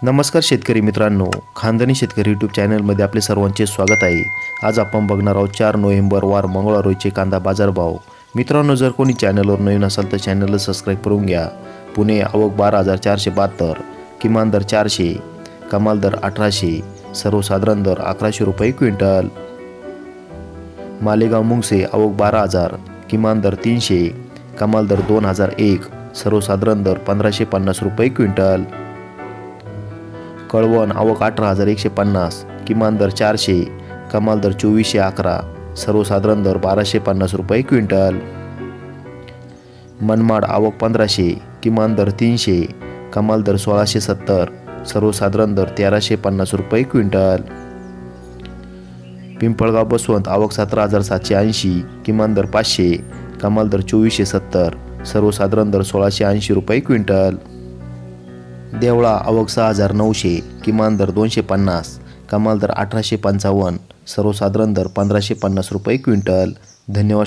नमस्कार शेतकरी मित्रांनो, खानदानी शेतकरी यूट्यूब चॅनलमध्ये आपले सर्वांचे स्वागत आहे। आज आपण बघणार आहोत 4 नोव्हेंबर वार मंगळवार रोजचे कांदा बाजारभाव। मित्रांनो, जर कोणी चॅनलवर नवीन असाल तर चॅनलला सबस्क्राइब करून घ्या। पुणे आवक 12,472, किमान दर 400, कमाल दर 1800, सर्वसाधारण दर 1100 रुपये क्विंटल। मालेगाव मुंगसे आवक 12,000, किमान दर 300, कमाल दर 2001, सर्वसाधारण दर 1550 रुपये क्विंटल। कळवण आवक 18,150, किमान दर 400, कमाल दर 2411, सर्वसाधारण दर 1250 रुपये क्विंटल। मनमाड आवक 1500, किमान दर 300, कमाल दर 1670, सर्वसाधारण दर 1350 रुपये क्विंटल। पिंपळगाव बसवंत आवक 17,780, किमान दर 500, कमाल दर 2470, सर्वसाधारण दर 1680 रुपये क्विंटल। देवळा आवक 6,900, किमान दर 250, कमाल दर 1855, सर्वसाधारण दर 1550 रुपये क्विंटल। धन्यवाद.